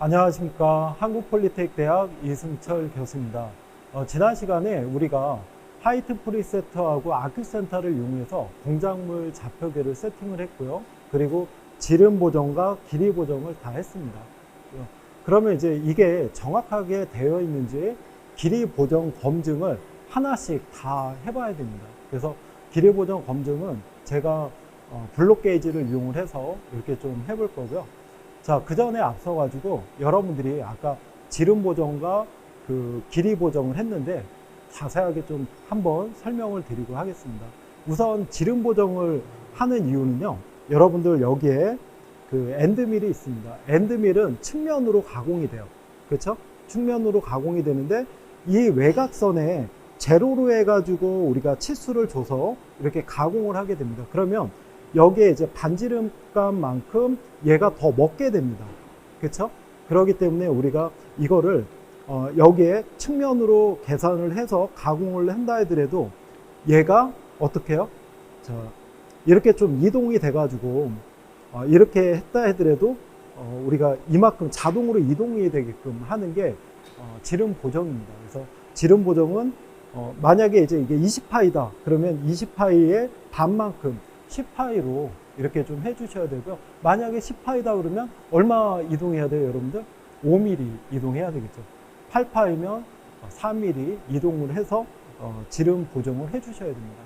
안녕하십니까. 한국폴리텍대학 이승철 교수입니다. 지난 시간에 우리가 하이트 프리세터하고 아큐센터를 이용해서 공작물 좌표계를 세팅을 했고요. 그리고 지름 보정과 길이 보정을 다 했습니다. 그러면 이제 이게 정확하게 되어 있는지 길이 보정 검증을 하나씩 다 해봐야 됩니다. 그래서 길이 보정 검증은 제가 블록 게이지를 이용을 해서 이렇게 좀 해볼 거고요. 자, 그 전에 앞서가지고 여러분들이 아까 지름 보정과 그 길이 보정을 했는데 자세하게 좀 한번 설명을 드리고 하겠습니다. 우선 지름 보정을 하는 이유는요, 여러분들 여기에 그 엔드밀이 있습니다. 엔드밀은 측면으로 가공이 돼요. 그렇죠? 측면으로 가공이 되는데 이 외곽선에 제로로 해가지고 우리가 치수를 줘서 이렇게 가공을 하게 됩니다. 그러면 여기에 이제 반지름 값만큼 얘가 더 먹게 됩니다. 그렇죠? 그렇기 때문에 우리가 이거를 여기에 측면으로 계산을 해서 가공을 한다 하더라도 얘가 어떻게 해요? 자, 이렇게 좀 이동이 돼 가지고 이렇게 했다 하더라도 우리가 이만큼 자동으로 이동이 되게끔 하는 게 지름 보정입니다. 그래서 지름 보정은 만약에 이제 이게 20파이다 그러면 20파이의 반만큼 10파이로 이렇게 좀 해주셔야 되고요. 만약에 10파이다 그러면 얼마 이동해야 돼요, 여러분들? 5mm 이동해야 되겠죠. 8파이면 4mm 이동을 해서 지름 보정을 해주셔야 됩니다.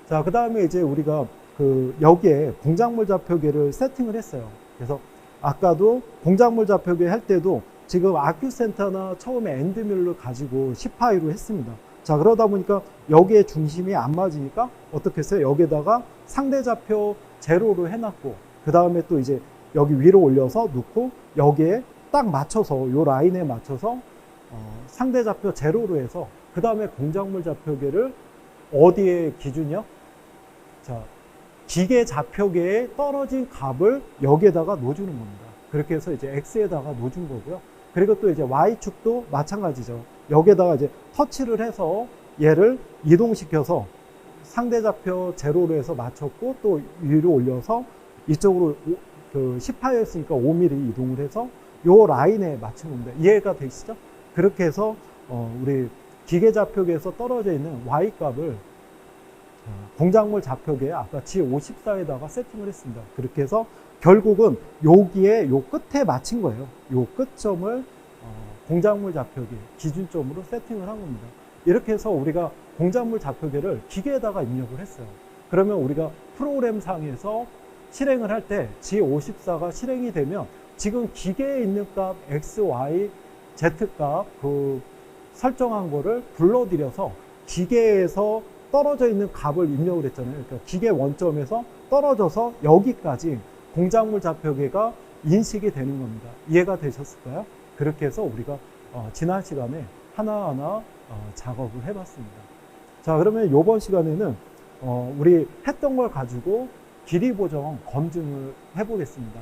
자, 그 다음에 이제 우리가 그 여기에 공작물 좌표계를 세팅을 했어요. 그래서 아까도 공작물 좌표계 할 때도 지금 아큐센터나 처음에 엔드밀을 가지고 10파이로 했습니다. 자, 그러다 보니까 여기에 중심이 안 맞으니까 어떻게 했어요? 여기다가 상대 좌표 제로로 해놨고, 그 다음에 또 이제 여기 위로 올려서 놓고 여기에 딱 맞춰서 요 라인에 맞춰서 상대 좌표 제로로 해서 그 다음에 공작물 좌표계를 어디에 기준이요? 자, 기계 좌표계에 떨어진 값을 여기에다가 놓아주는 겁니다. 그렇게 해서 이제 X에다가 놓아준 거고요. 그리고 또 이제 Y축도 마찬가지죠. 여기에다가 이제 터치를 해서 얘를 이동시켜서 상대 좌표 제로로 해서 맞췄고 또 위로 올려서 이쪽으로 그 18였으니까 5mm 이동을 해서 요 라인에 맞춘 겁니다. 이해가 되시죠? 그렇게 해서 우리 기계 좌표계에서 떨어져 있는 Y 값을 공작물 좌표계에 아까 G54에다가 세팅을 했습니다. 그렇게 해서 결국은 여기에 요 끝에 맞힌 거예요. 요 끝점을 공작물 좌표계 기준점으로 세팅을 한 겁니다. 이렇게 해서 우리가 공작물 좌표계를 기계에다가 입력을 했어요. 그러면 우리가 프로그램 상에서 실행을 할 때 G54가 실행이 되면 지금 기계에 있는 값 X, Y, Z 값 그 설정한 거를 불러들여서 기계에서 떨어져 있는 값을 입력을 했잖아요. 그러니까 기계 원점에서 떨어져서 여기까지 공작물 좌표계가 인식이 되는 겁니다. 이해가 되셨을까요? 그렇게 해서 우리가 지난 시간에 하나하나 작업을 해봤습니다. 자, 그러면 이번 시간에는 우리 했던 걸 가지고 길이 보정 검증을 해보겠습니다.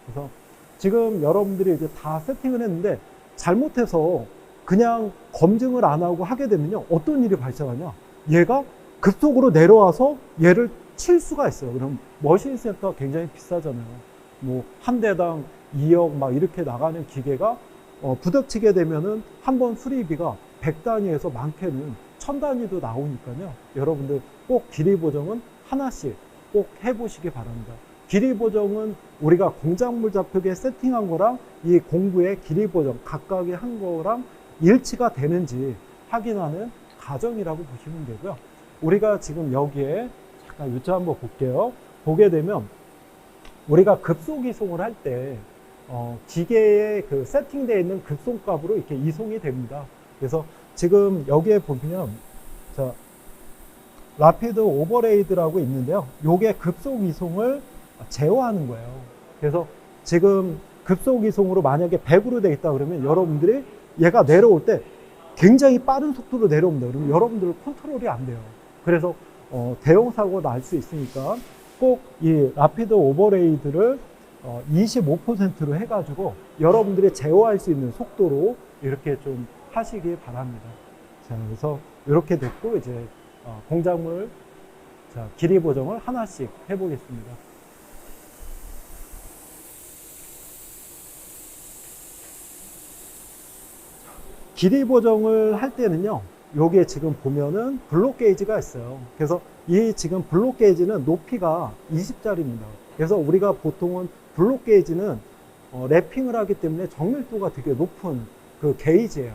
그래서 지금 여러분들이 이제 다 세팅을 했는데 잘못해서 그냥 검증을 안 하고 하게 되면요, 어떤 일이 발생하냐? 얘가 급속으로 내려와서 얘를 칠 수가 있어요. 그럼 머신센터가 굉장히 비싸잖아요. 뭐 한 대당 2억 막 이렇게 나가는 기계가 부닥치게 되면은 한 번 수리비가 100단위에서 많게는 1000단위도 나오니까요. 여러분들 꼭 길이 보정은 하나씩 꼭 해보시기 바랍니다. 길이 보정은 우리가 공작물 좌표계 세팅한 거랑 이 공구의 길이 보정 각각의 한 거랑 일치가 되는지 확인하는 과정이라고 보시면 되고요. 우리가 지금 여기에 잠깐 요점 한번 볼게요. 보게 되면 우리가 급속 이송을 할 때 기계에 그 세팅되어 있는 급속값으로 이렇게 이송이 됩니다. 그래서 지금 여기에 보면 자, 라피드 오버레이드라고 있는데요. 요게 급속 이송을 제어하는 거예요. 그래서 지금 급속 이송으로 만약에 100으로 되어 있다 그러면 여러분들이 얘가 내려올 때 굉장히 빠른 속도로 내려옵니다. 그러면 여러분들 컨트롤이 안 돼요. 그래서 대형 사고가 날 수 있으니까 꼭 이 라피드 오버레이드를 25%로 해가지고 여러분들이 제어할 수 있는 속도로 이렇게 좀 하시기 바랍니다. 자, 그래서 이렇게 됐고 이제 공작물 길이 보정을 하나씩 해보겠습니다. 길이 보정을 할 때는요, 요게 지금 보면은 블록 게이지가 있어요. 그래서 이 지금 블록 게이지는 높이가 20짜리입니다. 그래서 우리가 보통은 블록 게이지는 랩핑을 하기 때문에 정밀도가 되게 높은 그 게이지예요.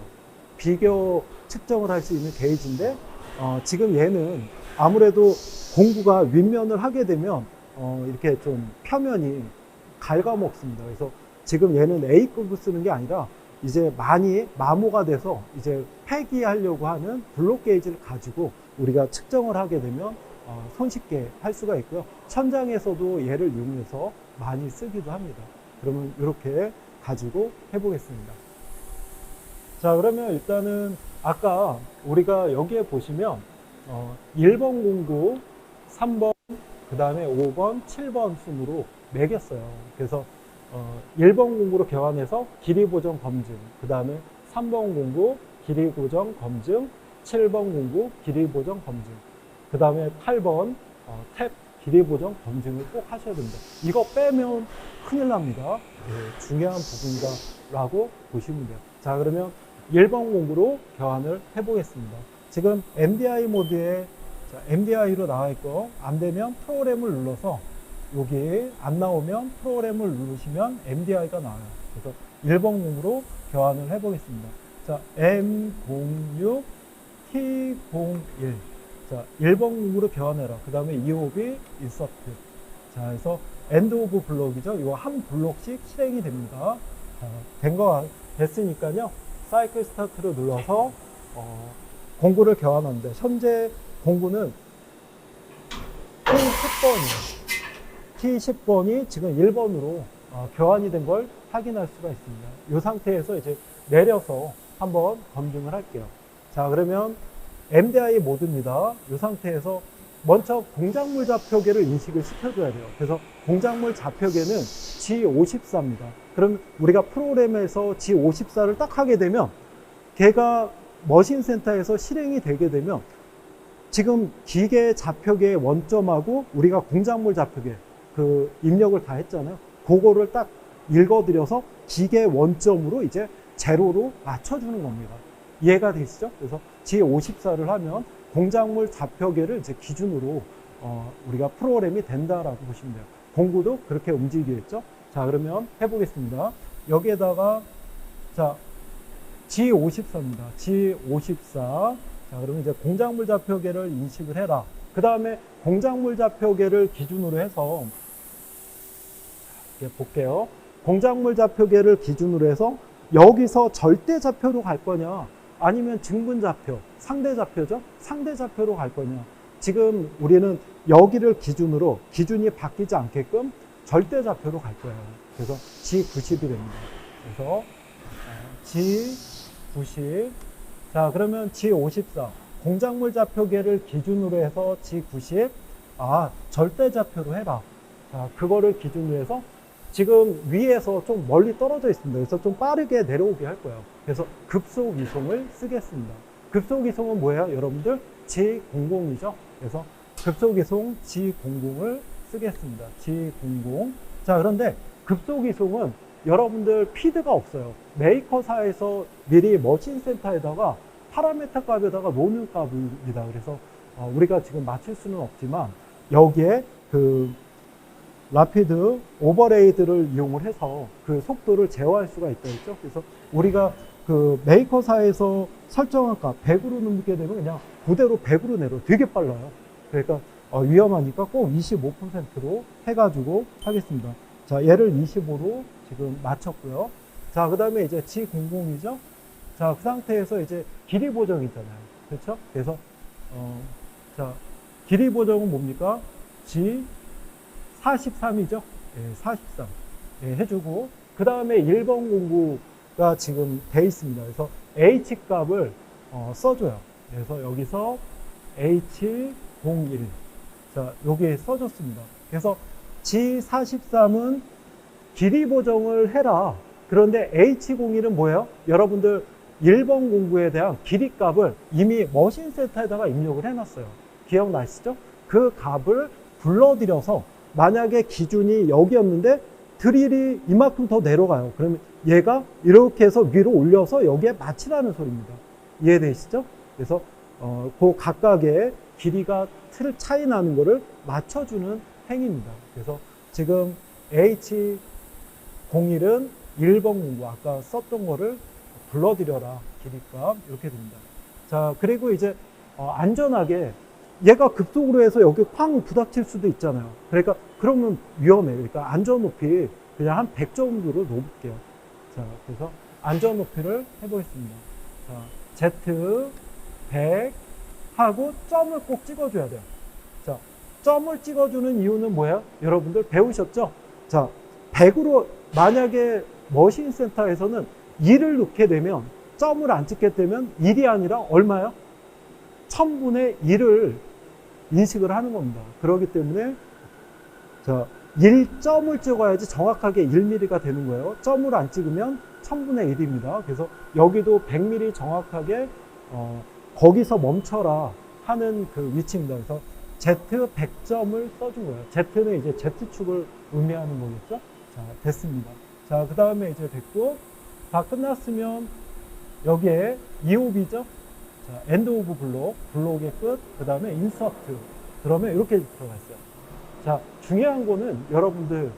비교 측정을 할 수 있는 게이지인데, 지금 얘는 아무래도 공구가 윗면을 하게 되면 이렇게 좀 표면이 갉아먹습니다. 그래서 지금 얘는 A급을 쓰는 게 아니라 이제 많이 마모가 돼서 이제 폐기하려고 하는 블록 게이지를 가지고 우리가 측정을 하게 되면 손쉽게 할 수가 있고요. 천장에서도 얘를 이용해서 많이 쓰기도 합니다. 그러면 이렇게 가지고 해보겠습니다. 자, 그러면 일단은 아까 우리가 여기에 보시면 1번 공구, 3번, 그 다음에 5번, 7번 순으로 매겼어요. 그래서 1번 공구로 교환해서 길이 보정 검증, 그 다음에 3번 공구 길이 보정 검증, 7번 공구 길이 보정 검증, 그 다음에 8번 탭 길이 보정 검증을 꼭 하셔야 됩니다. 이거 빼면 큰일 납니다. 네, 중요한 부분이다라고 보시면 돼요. 자, 그러면 1번 공구로 교환을 해보겠습니다. 지금 MDI 모드에 MDI로 나와 있고, 안 되면 프로그램을 눌러서 여기 안 나오면 프로그램을 누르시면 MDI가 나와요. 그래서 1번 공구로 교환을 해보겠습니다. 자, M06 T01. 자, 1번 공구로 교환해라. 그 다음에 EOB 인서트. 자, 그래서 엔드 오브 블록이죠. 이거 한 블록씩 실행이 됩니다. 자, 됐으니까요. 사이클 스타트를 눌러서 공구를 교환하는데, 현재 공구는 T10번이에요. T10번이 지금 1번으로 교환이 된 걸 확인할 수가 있습니다. 이 상태에서 이제 내려서 한번 검증을 할게요. 자, 그러면 MDI 모드입니다. 이 상태에서 먼저 공작물 좌표계를 인식을 시켜줘야 돼요. 그래서 공작물 좌표계는 G54입니다. 그럼 우리가 프로그램에서 G54를 딱 하게 되면 걔가 머신 센터에서 실행이 되게 되면 지금 기계 좌표계의 원점하고 우리가 공작물 좌표계 그 입력을 다 했잖아요. 그거를 딱 읽어드려서 기계 원점으로 이제 제로로 맞춰주는 겁니다. 이해가 되시죠? 그래서 G54를 하면 공작물 좌표계를 이제 기준으로 우리가 프로그램이 된다라고 보시면 돼요. 공구도 그렇게 움직이겠죠? 자, 그러면 해보겠습니다. 여기에다가 자, G54입니다. G54. 자, 그러면 이제 공작물 좌표계를 인식을 해라. 그 다음에 공작물 좌표계를 기준으로 해서 이렇게 볼게요. 공작물 좌표계를 기준으로 해서 여기서 절대 좌표로 갈 거냐, 아니면 증분 좌표, 상대 좌표죠? 상대 좌표로 갈 거냐. 지금 우리는 여기를 기준으로 기준이 바뀌지 않게끔 절대 좌표로 갈 거예요. 그래서 G90이 됩니다. 그래서 G90. 자, 그러면 G54. 공작물 좌표계를 기준으로 해서 G90. 절대 좌표로 해라. 자, 그거를 기준으로 해서 지금 위에서 좀 멀리 떨어져 있습니다. 그래서 좀 빠르게 내려오게 할 거예요. 그래서 급속 이송을 쓰겠습니다. 급속 이송은 뭐예요? 여러분들 G00이죠. 그래서 급속 이송 G00을 쓰겠습니다. G00. 자, 그런데 급속 이송은 여러분들 피드가 없어요. 메이커사에서 미리 머신 센터에다가 파라메타 값에다가 놓는 값입니다. 그래서 우리가 지금 맞출 수는 없지만 여기에 그 라피드 오버레이드를 이용을 해서 그 속도를 제어할 수가 있다 했죠. 그래서 우리가 그 메이커사에서 설정한 값 100으로 넘게 되면 그냥 그대로 100으로 내려. 되게 빨라요. 그러니까 위험하니까 꼭 25%로 해가지고 하겠습니다. 자, 얘를 25로 지금 맞췄고요. 자, 그 다음에 이제 G00이죠. 자, 그 상태에서 이제 길이 보정이잖아요. 그렇죠? 그래서 자, 길이 보정은 뭡니까? G43이죠. 예, 43. 예, 해주고, 그 다음에 1번 공구가 지금 돼 있습니다. 그래서 H 값을 써줘요. 그래서 여기서 H01. 자, 여기에 써줬습니다. 그래서 G43은 길이 보정을 해라. 그런데 H01은 뭐예요? 여러분들 1번 공구에 대한 길이 값을 이미 머신 센터에다가 입력을 해놨어요. 기억나시죠? 그 값을 불러들여서 만약에 기준이 여기였는데 드릴이 이만큼 더 내려가요. 그러면 얘가 이렇게 해서 위로 올려서 여기에 맞추라는 소리입니다. 이해되시죠? 그래서 그 각각의 길이가 틀 차이 나는 거를 맞춰주는 행위입니다. 그래서 지금 H01은 1번 공구 아까 썼던 거를 불러들여라 길이값 이렇게 됩니다. 자, 그리고 이제 안전하게 얘가 급속으로 해서 여기 쾅 부닥칠 수도 있잖아요. 그러니까 그러면 위험해요. 그러니까 안전 높이 그냥 한 100 정도로 놓을게요. 자, 그래서 안전 높이를 해보겠습니다. 자, Z 100 하고 점을 꼭 찍어줘야 돼요. 자, 점을 찍어주는 이유는 뭐예요? 여러분들 배우셨죠? 자, 100으로 만약에 머신 센터에서는 2를 넣게 되면 점을 안 찍게 되면 1이 아니라 얼마요? 1000분의 1을 인식을 하는 겁니다. 그렇기 때문에 자, 1점을 찍어야지 정확하게 1mm가 되는 거예요. 점을 안 찍으면 1000분의 1입니다. 그래서 여기도 100mm 정확하게 거기서 멈춰라 하는 그 위치입니다. 그래서 Z 100점을 써준 거예요. Z는 이제 Z축을 의미하는 거겠죠? 자, 됐습니다. 자, 그 다음에 이제 됐고, 다 끝났으면 여기에 EOB죠? 자, End of Block, 블록의 끝, 그 다음에 Insert. 그러면 이렇게 들어가 있어요. 자, 중요한 거는 여러분들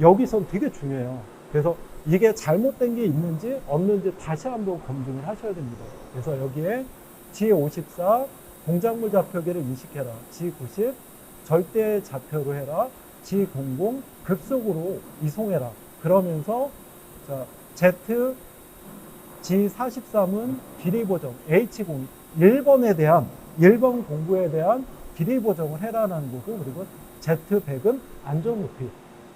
여기선 되게 중요해요. 그래서 이게 잘못된 게 있는지 없는지 다시 한번 검증을 하셔야 됩니다. 그래서 여기에 G54 공작물 좌표계를 인식해라. G90 절대 좌표로 해라. G00 급속으로 이송해라. 그러면서 자, Z G43은 길이 보정 H0 1번 공구에 대한 길이 보정을 해라라는 거고, 그리고 Z100은 안전 높이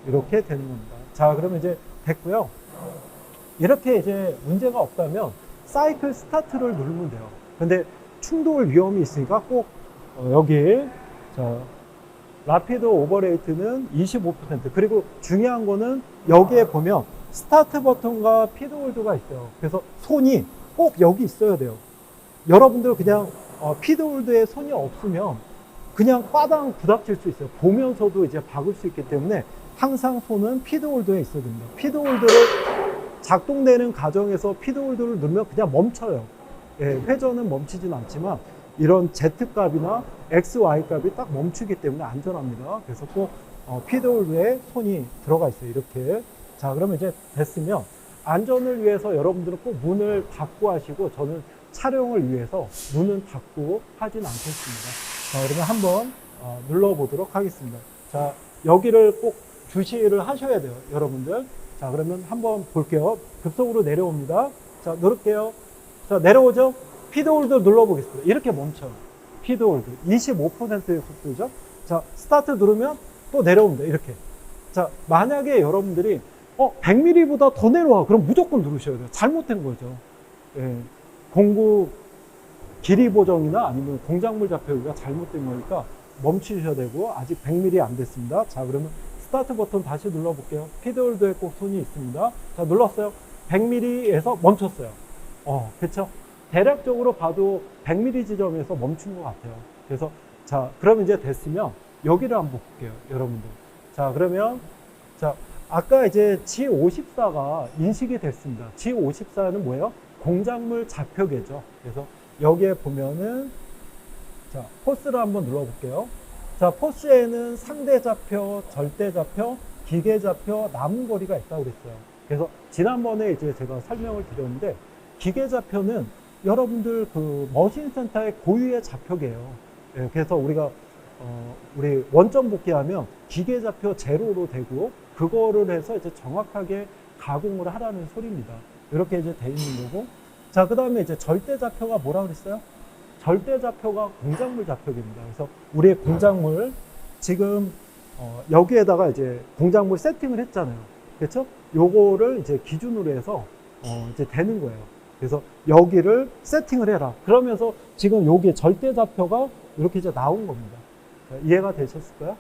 이렇게 되는 겁니다. 자, 그러면 이제 됐고요. 이렇게 이제 문제가 없다면 사이클 스타트를 누르면 돼요. 근데 충돌 위험이 있으니까 꼭 여기 자, 라피드 오버레이트는 25%. 그리고 중요한 거는 여기에 보면 스타트 버튼과 피드홀드가 있어요. 그래서 손이 꼭 여기 있어야 돼요. 여러분들 그냥 피드홀드에 손이 없으면 그냥 빠당 부닥칠 수 있어요. 보면서도 이제 박을 수 있기 때문에 항상 손은 피드홀드에 있어야 됩니다. 피드홀드를 작동되는 과정에서 피드홀드를 넣으면 그냥 멈춰요. 예, 회전은 멈추진 않지만 이런 Z값이나 XY값이 딱 멈추기 때문에 안전합니다. 그래서 꼭 피드홀드에 손이 들어가 있어요. 이렇게. 자, 그러면 이제 됐으면 안전을 위해서 여러분들은 꼭 문을 닫고 하시고, 저는 촬영을 위해서 문은 닫고 하진 않겠습니다. 자, 그러면 한번 눌러보도록 하겠습니다. 자, 여기를 꼭 주시를 하셔야 돼요, 여러분들. 자, 그러면 한번 볼게요. 급속으로 내려옵니다. 자, 누를게요. 자, 내려오죠? 피드홀드 눌러보겠습니다. 이렇게 멈춰요. 피드홀드. 25%의 속도죠? 자, 스타트 누르면 또 내려옵니다. 이렇게. 자, 만약에 여러분들이 100mm보다 더 내려와. 그럼 무조건 누르셔야 돼요. 잘못된 거죠. 예. 공구 길이 보정이나 아니면 공작물 좌표가 잘못된 거니까 멈추셔야 되고, 아직 100mm 안 됐습니다. 자, 그러면 스타트 버튼 다시 눌러볼게요. 피드홀드에 꼭 손이 있습니다. 자, 눌렀어요. 100mm에서 멈췄어요. 그쵸? 대략적으로 봐도 100mm 지점에서 멈춘 것 같아요. 그래서, 자, 그러면 이제 됐으면 여기를 한번 볼게요, 여러분들. 자, 그러면, 자, 아까 이제 G54가 인식이 됐습니다. G54는 뭐예요? 공작물 좌표계죠. 그래서 여기에 보면은, 자, 포스를 한번 눌러볼게요. 자, 포스에는 상대 좌표, 절대 좌표, 기계 좌표, 남은 거리가 있다고 그랬어요. 그래서 지난번에 이제 제가 설명을 드렸는데, 기계 좌표는 여러분들 그 머신 센터의 고유의 좌표계예요. 예, 그래서 우리가 우리 원점 복귀하면 기계 좌표 제로로 되고, 그거를 해서 이제 정확하게 가공을 하라는 소리입니다. 이렇게 이제 돼 있는 거고. 자, 그 다음에 이제 절대 좌표가 뭐라 그랬어요? 절대 좌표가 공작물 좌표계입니다. 그래서 우리의 공작물 지금 여기에다가 이제 공작물 세팅을 했잖아요. 그렇죠? 요거를 이제 기준으로 해서 이제 되는 거예요. 그래서 여기를 세팅을 해라. 그러면서 지금 여기 절대 좌표가 이렇게 이제 나온 겁니다. 자, 이해가 되셨을까요?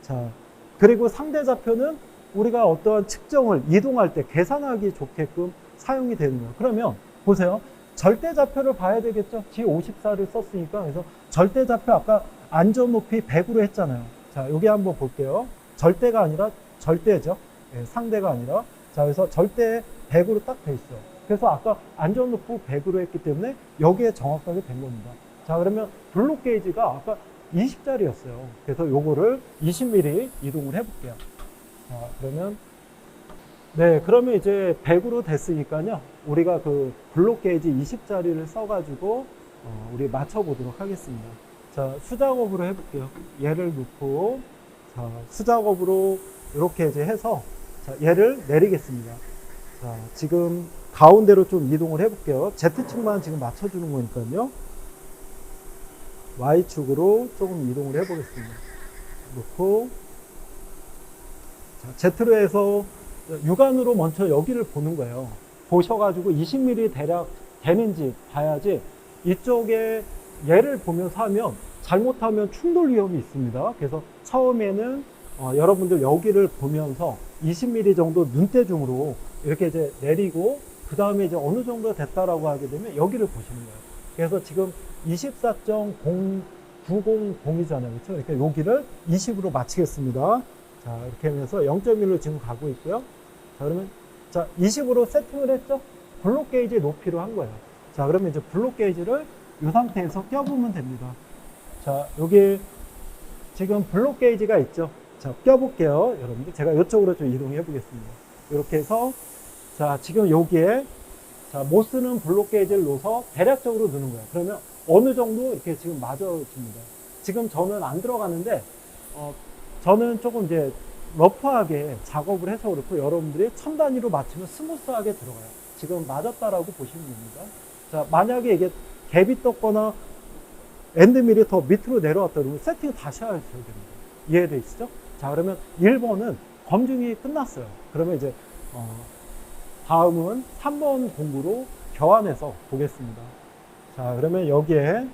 자, 그리고 상대 좌표는 우리가 어떠한 측정을 이동할 때 계산하기 좋게끔 사용이 되는 거예요. 그러면 보세요. 절대 좌표를 봐야 되겠죠? G54를 썼으니까. 그래서 절대 좌표 아까 안전 높이 100으로 했잖아요. 자, 여기 한번 볼게요. 절대가 아니라 절대죠. 예, 상대가 아니라. 자, 그래서 절대 100으로 딱 돼 있어요. 그래서 아까 안전 루프 100으로 했기 때문에 여기에 정확하게 된 겁니다. 자, 그러면 블록 게이지가 아까 20짜리였어요. 그래서 요거를 20mm 이동을 해볼게요. 자, 그러면 네, 그러면 이제 100으로 됐으니까요. 우리가 그 블록 게이지 20짜리를 써가지고 우리 맞춰보도록 하겠습니다. 자, 수작업으로 해볼게요. 얘를 놓고, 자, 수작업으로 이렇게 이제 해서, 자, 얘를 내리겠습니다. 자, 지금 가운데로 좀 이동을 해볼게요. Z축만 지금 맞춰주는 거니까요. Y축으로 조금 이동을 해보겠습니다. 놓고, 자, Z로 해서 육안으로 먼저 여기를 보는 거예요. 보셔가지고 20mm 대략 되는지 봐야지 이쪽에 얘를 보면서 하면 잘못하면 충돌 위험이 있습니다. 그래서 처음에는 여러분들 여기를 보면서 20mm 정도 눈대중으로 이렇게 이제 내리고 그 다음에 이제 어느 정도 됐다라고 하게 되면 여기를 보시는 거예요. 그래서 지금 24.0900이잖아요. 그렇죠? 이렇게 여기를 20으로 마치겠습니다. 자, 이렇게 하면서 0.1로 지금 가고 있고요. 자, 그러면, 자, 20으로 세팅을 했죠? 블록 게이지 높이로 한 거예요. 자, 그러면 이제 블록 게이지를 이 상태에서 껴보면 됩니다. 자, 여기 지금 블록 게이지가 있죠? 자, 껴볼게요. 여러분들. 제가 이쪽으로 좀 이동해 보겠습니다. 이렇게 해서, 자, 지금 여기에, 자, 못 쓰는 블록 게이지를 넣어서 대략적으로 넣는 거예요. 그러면 어느 정도 이렇게 지금 맞아집니다. 지금 저는 안 들어가는데, 저는 조금 이제 러프하게 작업을 해서 그렇고 여러분들이 천 단위로 맞추면 스무스하게 들어가요. 지금 맞았다라고 보시면 됩니다. 자, 만약에 이게 갭이 떴거나 엔드밀이 더 밑으로 내려왔다 그러면 세팅 다시 하셔야 됩니다. 이해되시죠? 자, 그러면 1번은 검증이 끝났어요. 그러면 이제 다음은 3번 공부로 교환해서 보겠습니다. 자, 그러면 여기에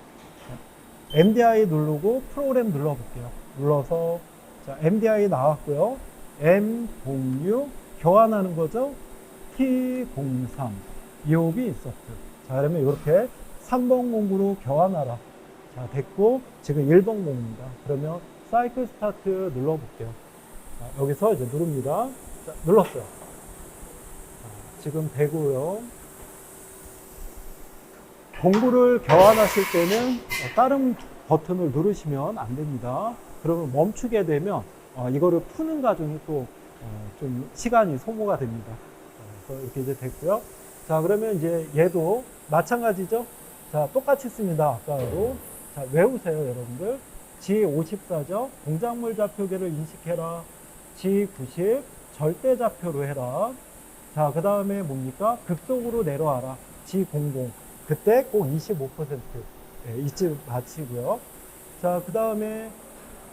MDI 누르고 프로그램 눌러볼게요. 눌러서 자, MDI 나왔고요. M06 교환하는 거죠. T03 EOB 인서트. 자, 그러면 이렇게 3번 공구로 교환하라. 자, 됐고 지금 1번 공구입니다. 그러면 사이클 스타트 눌러볼게요. 자, 여기서 이제 누릅니다. 자, 눌렀어요. 자, 지금 되고요. 공구를 교환하실 때는 다른 버튼을 누르시면 안 됩니다. 그러면 멈추게 되면 이거를 푸는 과정이 또 좀 시간이 소모가 됩니다. 그래서 이렇게 이제 됐고요. 자, 그러면 이제 얘도 마찬가지죠. 자, 똑같이 씁니다. 아까도. 자, 외우세요, 여러분들. G54죠. 동작물 좌표계를 인식해라. G90 절대 좌표로 해라. 자, 그 다음에 뭡니까? 급속으로 내려와라. G00 그때 꼭 25% 이쯤 마치고요. 자, 그 다음에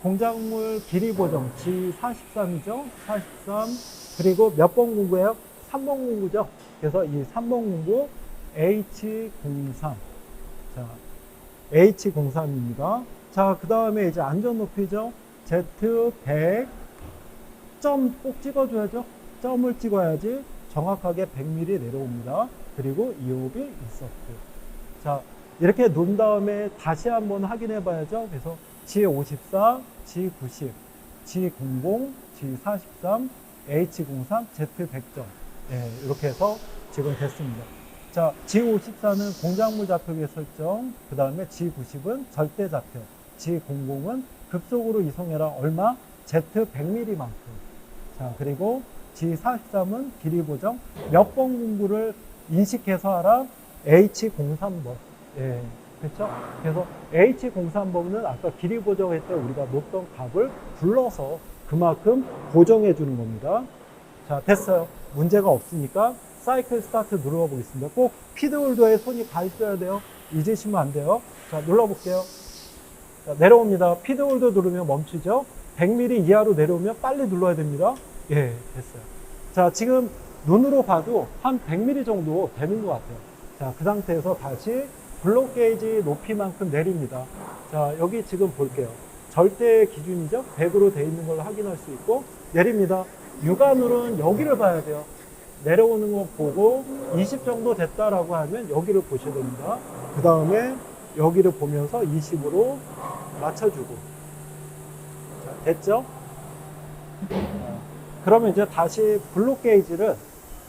공작물 길이 보정 G43이죠. 43 그리고 몇 번 공구예요? 3번 공구죠. 그래서 이 3번 공구 H03 자, H03입니다. 자, 그 다음에 이제 안전 높이죠. Z100 점 꼭 찍어줘야죠. 점을 찍어야지 정확하게 100mm 내려옵니다. 그리고 EOB 인서트. 자, 이렇게 놓은 다음에 다시 한번 확인해 봐야죠. 그래서 G54, G90, G00, G43, H03, Z100점. 네, 이렇게 해서 지금 됐습니다. 자, G54는 공작물 좌표계 설정, 그 다음에 G90은 절대 좌표, G00은 급속으로 이송해라. 얼마? Z100mm만큼. 자, 그리고 G43은 길이 보정, 몇 번 공구를 인식해서 하라. H03번. 예, 그렇죠? 그래서 H03번은 아까 길이 보정할 때 우리가 놓던 값을 불러서 그만큼 보정해 주는 겁니다. 자, 됐어요. 문제가 없으니까 사이클 스타트 눌러보겠습니다. 꼭 피드홀더에 손이 가 있어야 돼요. 잊으시면 안 돼요. 자, 눌러볼게요. 자, 내려옵니다. 피드홀더 누르면 멈추죠. 100mm 이하로 내려오면 빨리 눌러야 됩니다. 예, 됐어요. 자, 지금 눈으로 봐도 한 100mm 정도 되는 것 같아요. 자, 그 상태에서 다시 블록 게이지 높이만큼 내립니다. 자, 여기 지금 볼게요. 절대 기준이죠. 100으로 되어 있는 걸 확인할 수 있고 내립니다. 육안으로는 여기를 봐야 돼요. 내려오는 거 보고 20 정도 됐다라고 하면 여기를 보셔야 됩니다. 그 다음에 여기를 보면서 20으로 맞춰주고. 자, 됐죠? 그러면 이제 다시 블록 게이지를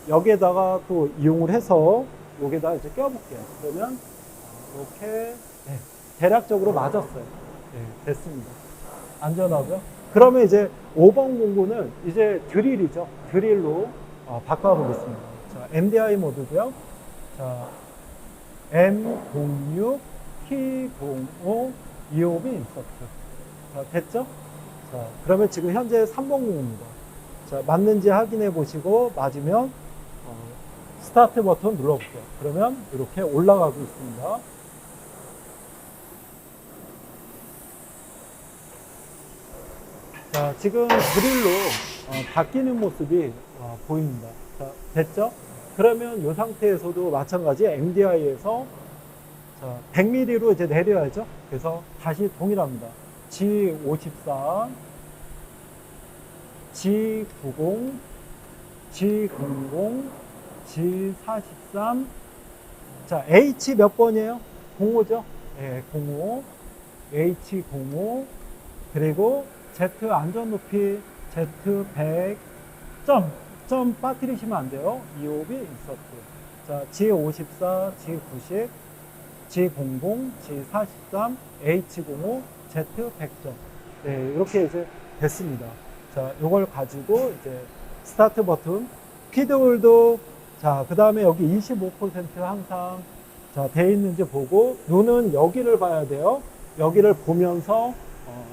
여기에다가 또 이용을 해서 여기다 이제 껴볼게요. 그러면 이렇게 네, 대략적으로 맞았어요. 네, 됐습니다. 안전하고요. 그러면 이제 5번 공구는 이제 드릴이죠. 드릴로 바꿔보겠습니다. 자, MDI 모드고요. 자, M06 T05 EOB 인서트. 자, 됐죠? 자, 그러면 지금 현재 3번 공구입니다. 자, 맞는지 확인해 보시고 맞으면 스타트 버튼 눌러볼게요. 그러면 이렇게 올라가고 있습니다. 자, 지금 드릴로 바뀌는 모습이 보입니다. 자, 됐죠? 그러면 이 상태에서도 마찬가지 MDI에서 100mm로 이제 내려야죠. 그래서 다시 동일합니다. G54, G90, G00, G43. 자, H 몇 번이에요? 05죠? 네, 05, H05, 그리고 Z 안전 높이 Z100. 점 빠뜨리시면 안 돼요. EOB 인서트. 자, G54, G90, G00, G43, H05, Z100점. 네, 이렇게 이제 됐습니다. 자, 이걸 가지고 이제 스타트 버튼, 피드홀도, 자, 그 다음에 여기 25% 항상 자, 돼 있는지 보고, 눈은 여기를 봐야 돼요. 여기를 보면서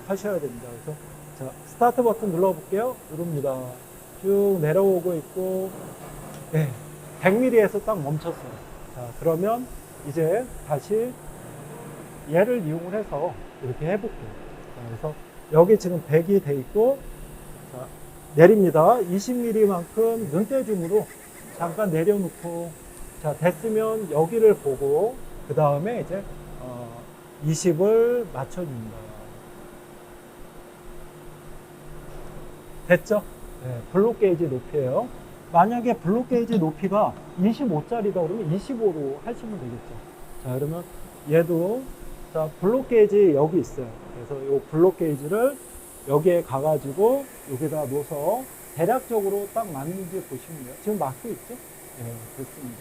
하셔야 됩니다. 그래서 자, 스타트 버튼 눌러볼게요. 누릅니다. 쭉 내려오고 있고, 네, 100mm에서 딱 멈췄어요. 자, 그러면 이제 다시 얘를 이용을 해서 이렇게 해볼게요. 자, 그래서 여기 지금 100이 돼 있고, 자, 내립니다. 20mm만큼 눈대중으로 잠깐 내려놓고, 자, 됐으면 여기를 보고, 그 다음에 이제 20을 맞춰줍니다. 됐죠? 네, 블록 게이지 높이에요. 만약에 블록 게이지 높이가 25짜리다 그러면 25로 하시면 되겠죠. 자, 그러면 얘도, 자, 블록 게이지 여기 있어요. 그래서 이 블록 게이지를 여기에 가가지고 여기다 놓아서 대략적으로 딱 맞는지 보시면 돼요. 지금 맞고 있죠? 네, 됐습니다.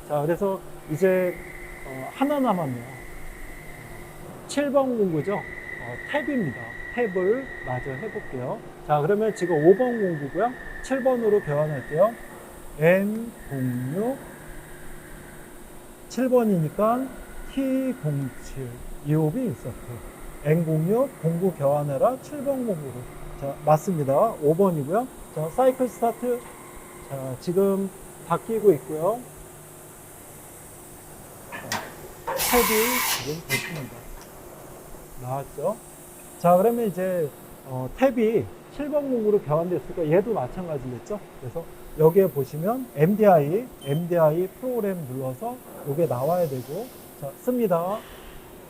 자, 그래서 이제 하나 남았네요. 7번 공구죠. 탭입니다. 탭을 마저 해볼게요. 자, 그러면 지금 5번 공구고요. 7번으로 교환할게요. N06 7번이니까 T07 EOB 인서트. N06 공구 교환해라 7번 공구로. 자, 맞습니다. 5번이고요. 자, 사이클 스타트. 자, 지금 바뀌고 있고요. 자, 탭이 지금 됐습니다. 나왔죠? 자, 그러면 이제 탭이 7번 공구로 교환됐으니까 얘도 마찬가지겠죠? 그래서 여기에 보시면 MDI 프로그램 눌러서 이게 나와야 되고, 자, 씁니다.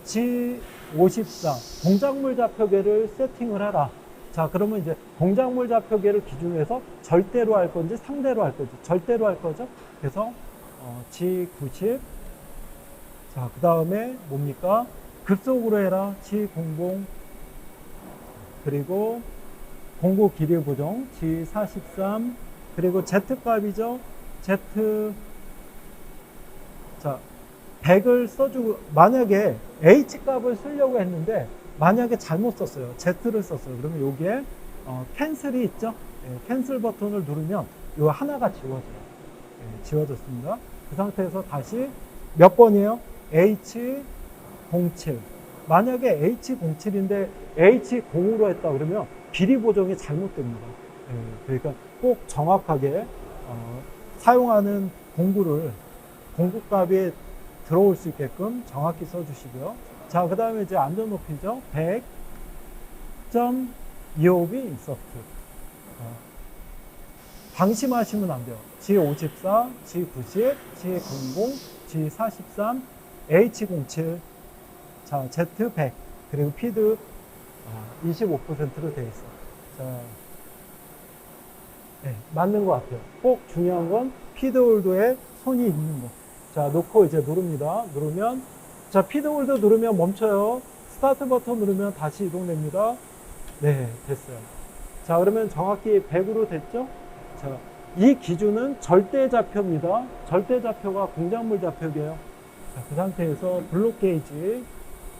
G54 동작물 좌표계를 세팅을 해라. 자, 그러면 이제 동작물 좌표계를 기준으로 해서 절대로 할 건지 상대로 할 건지 절대로 할 거죠. 그래서 G90, 자, 그 다음에 뭡니까? 급속으로 해라. G00, 그리고 공구 길이 보정 G43, 그리고 Z값이죠. Z, 자, 100을 써주고, 만약에 H값을 쓰려고 했는데 만약에 잘못 썼어요. Z를 썼어요. 그러면 여기에 캔슬이 있죠. 네, 캔슬 버튼을 누르면 요 하나가 지워져요. 네, 지워졌습니다. 그 상태에서 다시 몇 번이에요? H07. 만약에 H07인데 H0으로 했다 그러면 길이 보정이 잘못됩니다. 네, 그러니까 꼭 정확하게 사용하는 공구를 공구값이 들어올 수 있게끔 정확히 써주시고요. 자, 그 다음에 이제 안전 높이죠. 100점 EOB 인서트. 방심하시면 안 돼요. G54, G90, G00, G43, H07, 자, Z100, 그리고 피드 25%로 되어 있어요. 자, 네, 맞는 것 같아요. 꼭 중요한 건 피드홀더에 손이 있는 거. 자, 놓고 이제 누릅니다. 누르면, 자, 피드홀더 누르면 멈춰요. 스타트 버튼 누르면 다시 이동됩니다. 네, 됐어요. 자, 그러면 정확히 100으로 됐죠? 자, 이 기준은 절대 좌표입니다. 절대 좌표가 공작물 좌표이에요. 자, 그 상태에서 블록 게이지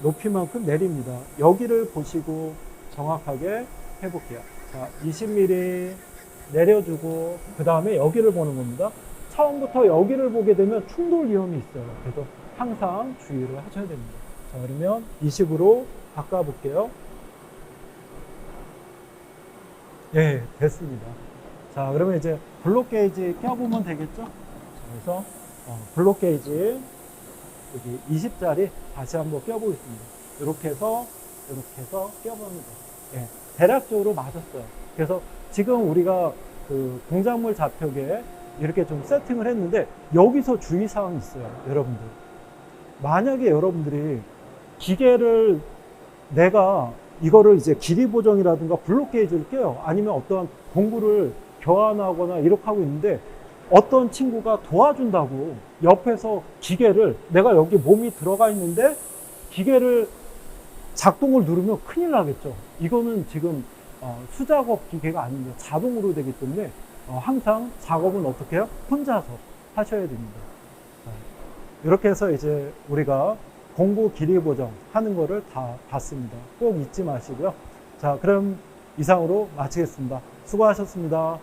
높이만큼 내립니다. 여기를 보시고 정확하게 해볼게요. 자, 20mm 내려주고 그 다음에 여기를 보는 겁니다. 처음부터 여기를 보게 되면 충돌 위험이 있어요. 그래서 항상 주의를 하셔야 됩니다. 자, 그러면 20으로 바꿔볼게요. 예, 됐습니다. 자, 그러면 이제 블록 게이지 껴보면 되겠죠? 자, 그래서 블록 게이지 여기 20짜리 다시 한번 껴보겠습니다. 이렇게 해서 껴봅니다. 예, 대략적으로 맞았어요. 그래서 지금 우리가 그 공작물 좌표계에 이렇게 좀 세팅을 했는데 여기서 주의사항이 있어요. 여러분들. 만약에 여러분들이 기계를 내가 이거를 이제 길이 보정이라든가 블록 게이지를 껴요. 아니면 어떠한 공구를 교환하거나 이렇게 하고 있는데 어떤 친구가 도와준다고 옆에서 기계를 내가 여기 몸이 들어가 있는데 기계를 작동을 누르면 큰일 나겠죠. 이거는 지금 수작업 기계가 아닙니다. 자동으로 되기 때문에 항상 작업은 어떻게 해요? 혼자서 하셔야 됩니다. 이렇게 해서 이제 우리가 공구 길이 보정 하는 거를 다 봤습니다. 꼭 잊지 마시고요. 자, 그럼 이상으로 마치겠습니다. 수고하셨습니다.